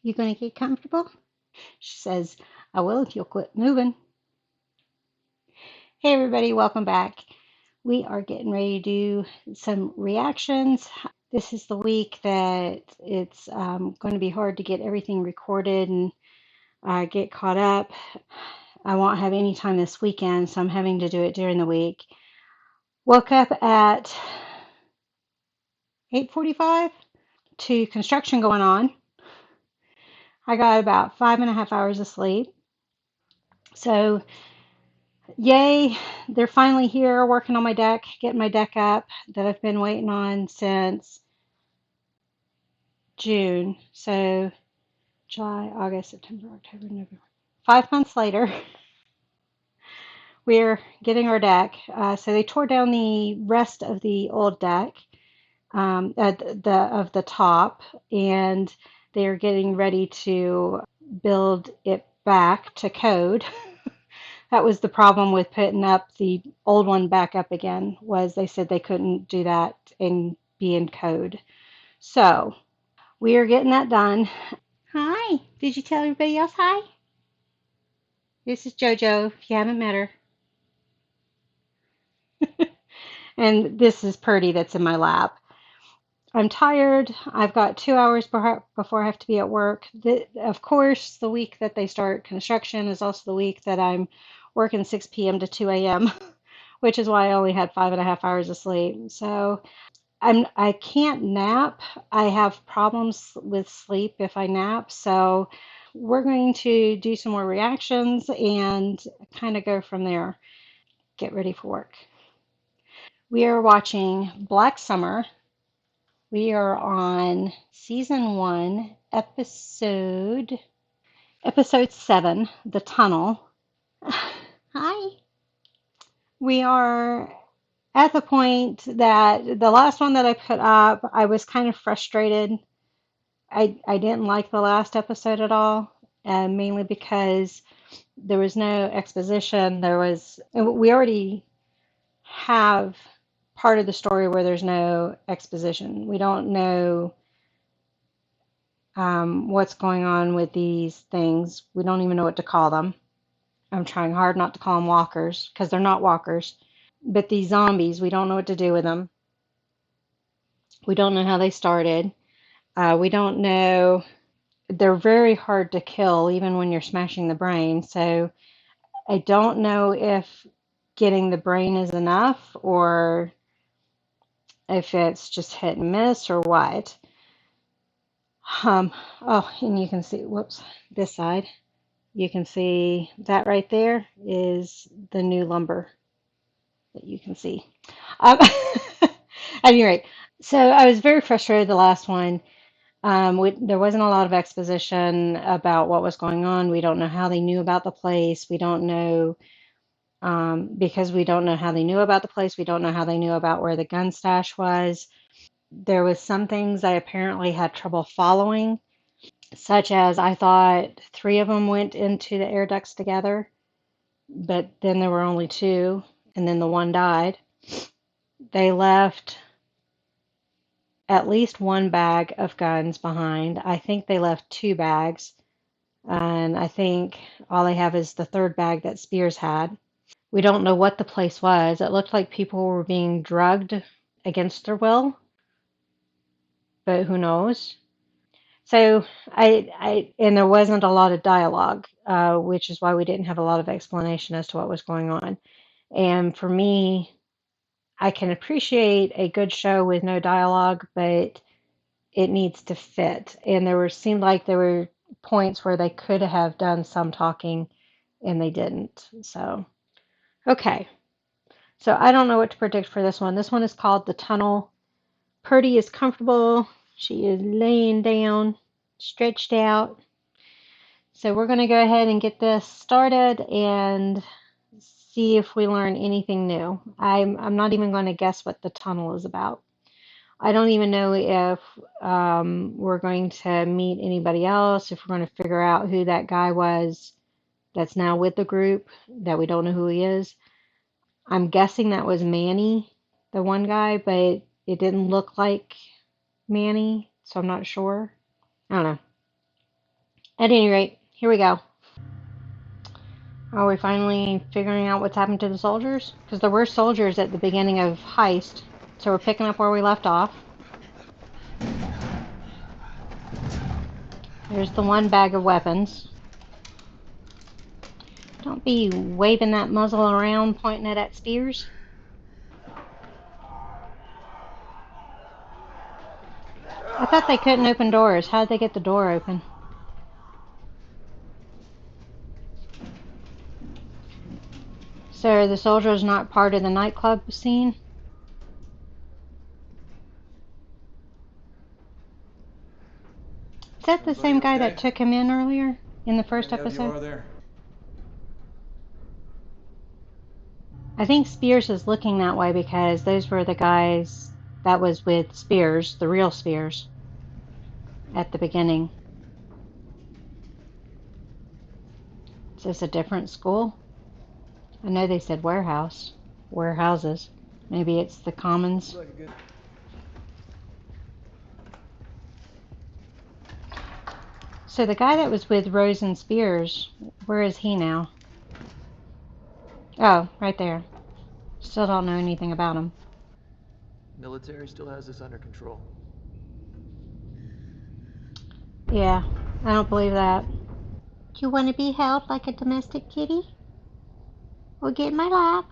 You gonna get comfortable? She says, I will if you'll quit moving. Hey everybody, welcome back. We are getting ready to do some reactions. This is the week that it's going to be hard to get everything recorded and get caught up. I won't have any time this weekend, so I'm having to do it during the week. Woke up at 8:45 to construction going on. I got about 5.5 hours of sleep. So yay, they're finally here working on my deck, getting my deck up that I've been waiting on since June. So July, August, September, October, November. 5 months later, we're getting our deck. So they tore down the rest of the old deck of the top, and they are getting ready to build it back to code. That was the problem with putting up the old one back up again, was they said they couldn't do that and be in code. So we are getting that done. Hi. Did you tell everybody else hi? This is JoJo, if you haven't met her. And this is Purdy that's in my lap. I'm tired. I've got 2 hours before I have to be at work. Of course, the week that they start construction is also the week that I'm working 6 p.m. to 2 a.m., which is why I only had 5.5 hours of sleep. So I can't nap. I have problems with sleep if I nap. So we're going to do some more reactions and kind of go from there. Get ready for work. We are watching Black Summer. We are on season 1, episode 7, The Tunnel. Hi. We are at the point that the last one that I put up, I was kind of frustrated. I didn't like the last episode at all, mainly because there was no exposition. We already have part of the story where there's no exposition. We don't know what's going on with these things. We don't even know what to call them. I'm trying hard not to call them walkers because they're not walkers. But these zombies, we don't know what to do with them. We don't know how they started. We don't know. They're very hard to kill even when you're smashing the brain. So I don't know if getting the brain is enough or if it's just hit and miss or what. Oh, and you can see, whoops, this side. You can see that right there is the new lumber that you can see. Um, at any rate, so I was very frustrated the last one. There wasn't a lot of exposition about what was going on. We don't know how they knew about the place. We don't know because we don't know how they knew about the place. We don't know how they knew about where the gun stash was. There was some things I apparently had trouble following, such as I thought three of them went into the air ducts together, but then there were only two, and then the one died. They left at least one bag of guns behind. I think they left two bags, and I think all they have is the third bag that Spears had. We don't know what the place was. It looked like people were being drugged against their will, but who knows? So and there wasn't a lot of dialogue, which is why we didn't have a lot of explanation as to what was going on. And for me, I can appreciate a good show with no dialogue, but it needs to fit. And seemed like there were points where they could have done some talking and they didn't. So, okay. So I don't know what to predict for this one. This one is called The Tunnel. Purdy is comfortable. She is laying down, stretched out. So we're going to go ahead and get this started and see if we learn anything new. I'm not even going to guess what the tunnel is about. I don't even know if we're going to meet anybody else, if we're going to figure out who that guy was that's now with the group, that we don't know who he is. I'm guessing that was Manny, the one guy, but it didn't look like Manny, so I'm not sure. I don't know. At any rate, here we go. Are we finally figuring out what's happened to the soldiers? Because there were soldiers at the beginning of Heist, so we're picking up where we left off. There's the one bag of weapons. Don't be waving that muzzle around, pointing it at Spears. I thought they couldn't open doors. How did they get the door open? So are the soldiers not part of the nightclub scene? Is that the same guy that took him in earlier in the first episode? I think Spears is looking that way because those were the guys that was with Spears, the real Spears, at the beginning. Is this a different school? I know they said warehouse. Warehouses. Maybe it's the Commons. So the guy that was with Rose and Spears, where is he now? Oh, right there. Still don't know anything about him. Military still has this under control. Yeah, I don't believe that. You want to be held like a domestic kitty? Well, get in my lap.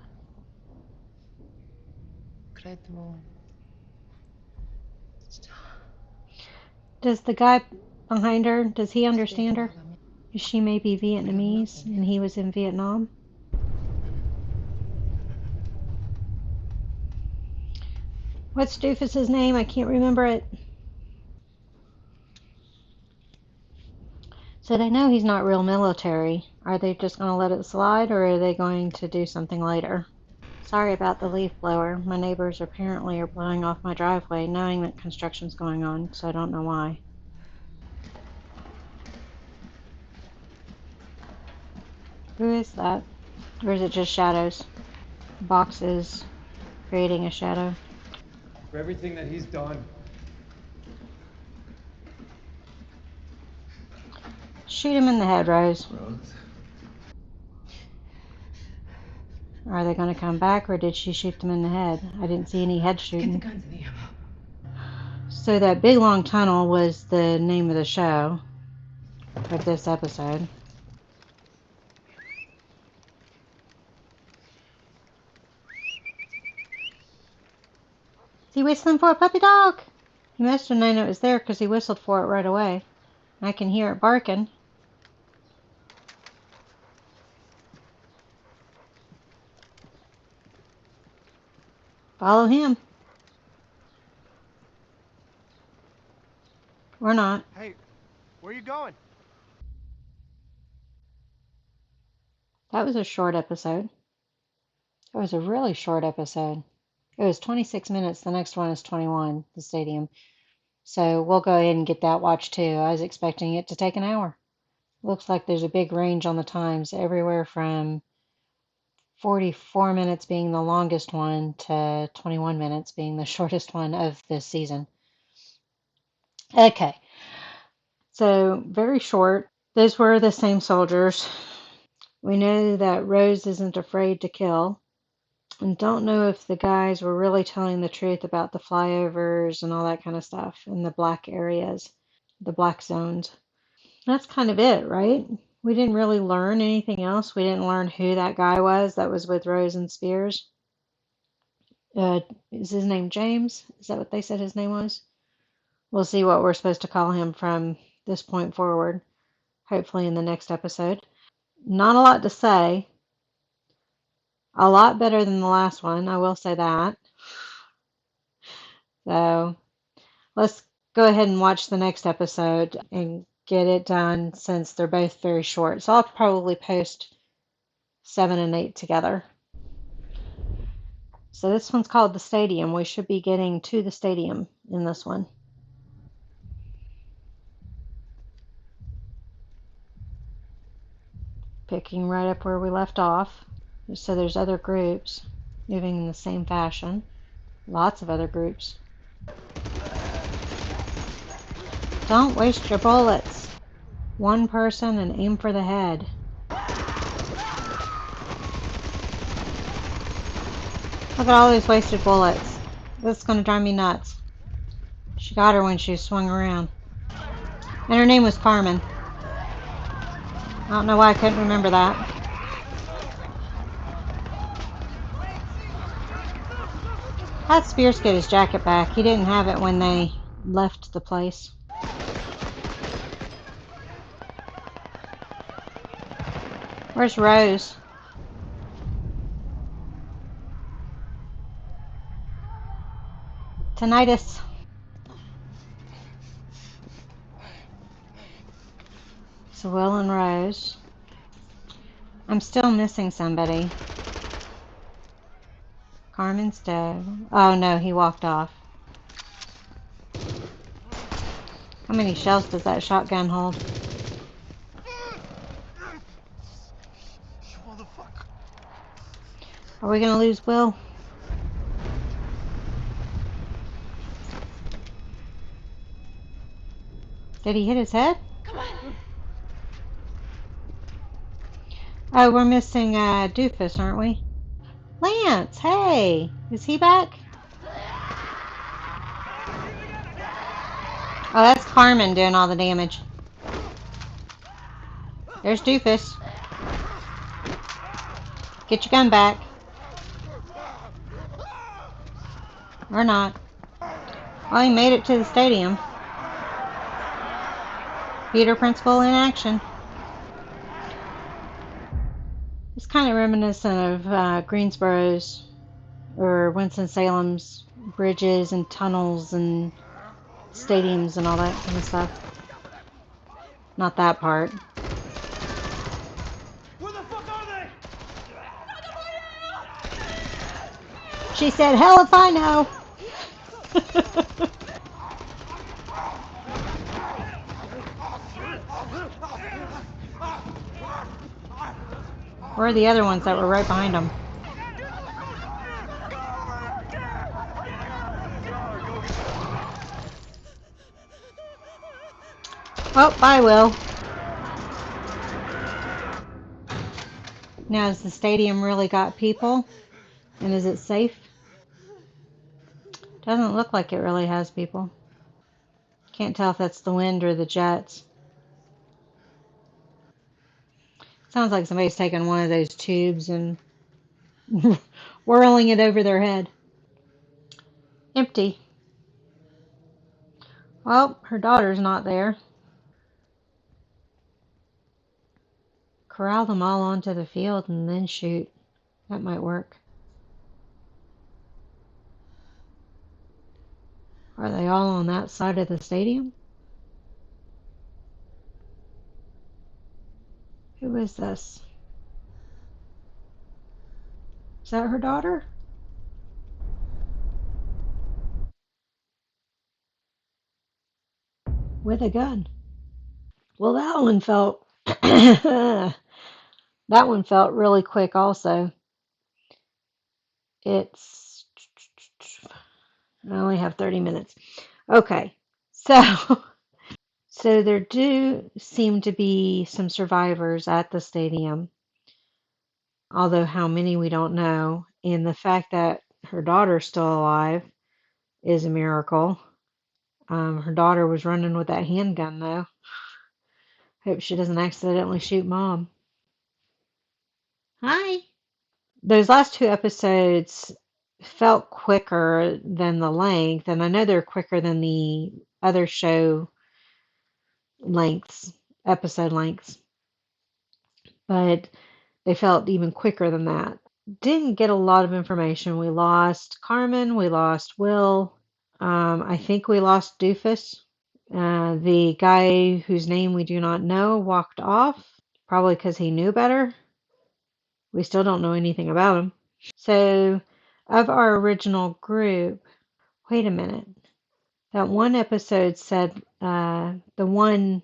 Does the guy behind her, does he understand her? She may be Vietnamese and he was in Vietnam. What's Doofus's name? I can't remember it. So they know he's not real military. Are they just going to let it slide, or are they going to do something later? Sorry about the leaf blower. My neighbors apparently are blowing off my driveway, knowing that construction's going on, so I don't know why. Who is that? Or is it just shadows? Boxes creating a shadow. For everything that he's done. Shoot him in the head, Rose. Are they going to come back, or did she shoot them in the head? I didn't see any head shooting. Get the guns in the ammo. So that big long tunnel was the name of the show for this episode. Is he whistling for a puppy dog? He must have known it was there because he whistled for it right away. I can hear it barking. Follow him. Or not. Hey, where you going? That was a short episode. It was a really short episode. It was 26 minutes. The next one is 21, the stadium. So we'll go ahead and get that watched too. I was expecting it to take an hour. Looks like there's a big range on the times, everywhere from 44 minutes being the longest one to 21 minutes being the shortest one of this season. Okay, so very short. Those were the same soldiers. We know that Rose isn't afraid to kill. And don't know if the guys were really telling the truth about the flyovers and all that kind of stuff in the black areas, the black zones. That's kind of it, right? We didn't really learn anything else. We didn't learn who that guy was that was with Rose and Spears. Is his name James? Is that what they said his name was? We'll see what we're supposed to call him from this point forward, hopefully in the next episode. Not a lot to say. A lot better than the last one, I will say that. So let's go ahead and watch the next episode and get it done since they're both very short. So I'll probably post 7 and 8 together. So this one's called The Stadium. We should be getting to the stadium in this one. Picking right up where we left off. So there's other groups moving in the same fashion. Lots of other groups. Don't waste your bullets. One person and aim for the head. Look at all these wasted bullets. This is gonna drive me nuts. She got her when she swung around. And her name was Carmen. I don't know why I couldn't remember that. Had Spears get his jacket back. He didn't have it when they left the place. Where's Rose? Tinnitus. So Will and Rose. I'm still missing somebody. Carmen's dead. Oh no, he walked off. How many shells does that shotgun hold? Are we gonna lose Will? Did he hit his head? Come on. Oh, we're missing Doofus, aren't we? Lance, hey! Is he back? Oh, that's Carmen doing all the damage. There's Doofus. Get your gun back. Or not. Well, he made it to the stadium. Peter Principle in action. It's kind of reminiscent of Greensboro's or Winston-Salem's bridges and tunnels and stadiums and all that kind of stuff. Not that part. Where the fuck are they? She said, hell if I know. Where are the other ones that were right behind them? Oh, bye, Will. Now, has the stadium really got people? And is it safe? Doesn't look like it really has people. Can't tell if that's the wind or the jets. Sounds like somebody's taking one of those tubes and whirling it over their head. Empty. Well, her daughter's not there. Corral them all onto the field and then shoot. That might work. Are they all on that side of the stadium? Who is this? Is that her daughter? With a gun. Well, that one felt that one felt really quick also. It's I only have 30 minutes. Okay. So so there do seem to be some survivors at the stadium, although how many we don't know. And the fact that her daughter's still alive is a miracle. Her daughter was running with that handgun though. Hope she doesn't accidentally shoot mom. Hi. Those last two episodes felt quicker than the length, and I know they're quicker than the other show lengths, episode lengths, but they felt even quicker than that. Didn't get a lot of information. We lost Carmen, we lost Will, I think we lost Doofus. The guy whose name we do not know walked off, probably because he knew better. We still don't know anything about him. So, of our original group, wait a minute. That one episode said, the one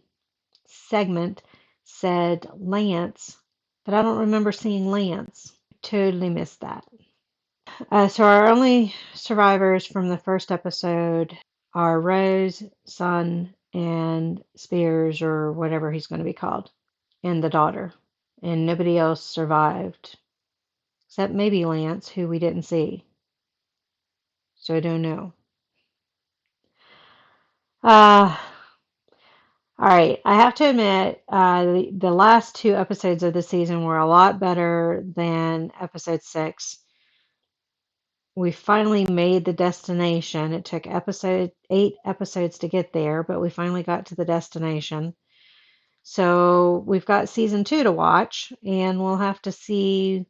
segment said Lance, but I don't remember seeing Lance. Totally missed that. So, our only survivors from the first episode are Rose, Sun, and Spears, or whatever he's going to be called, and the daughter. And nobody else survived, except maybe Lance, who we didn't see. So I don't know. Uh, all right. I have to admit, the last two episodes of the season were a lot better than episode 6. We finally made the destination. It took 8 episodes to get there, but we finally got to the destination. So we've got season 2 to watch, and we'll have to see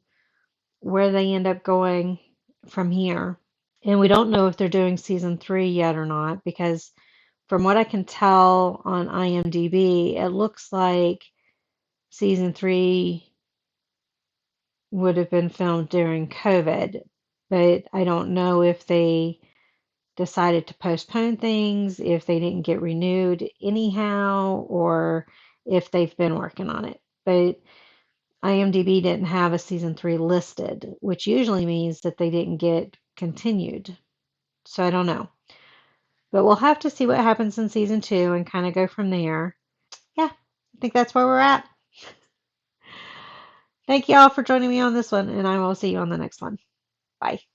where they end up going from here. And we don't know if they're doing season 3 yet or not, because from what I can tell on IMDb, it looks like season 3 would have been filmed during COVID, but I don't know if they decided to postpone things, if they didn't get renewed anyhow, or if they've been working on it. But IMDb didn't have a season 3 listed, which usually means that they didn't get continued. So I don't know. But we'll have to see what happens in season 2 and kind of go from there. Yeah, I think that's where we're at. Thank you all for joining me on this one, and I will see you on the next one. Bye.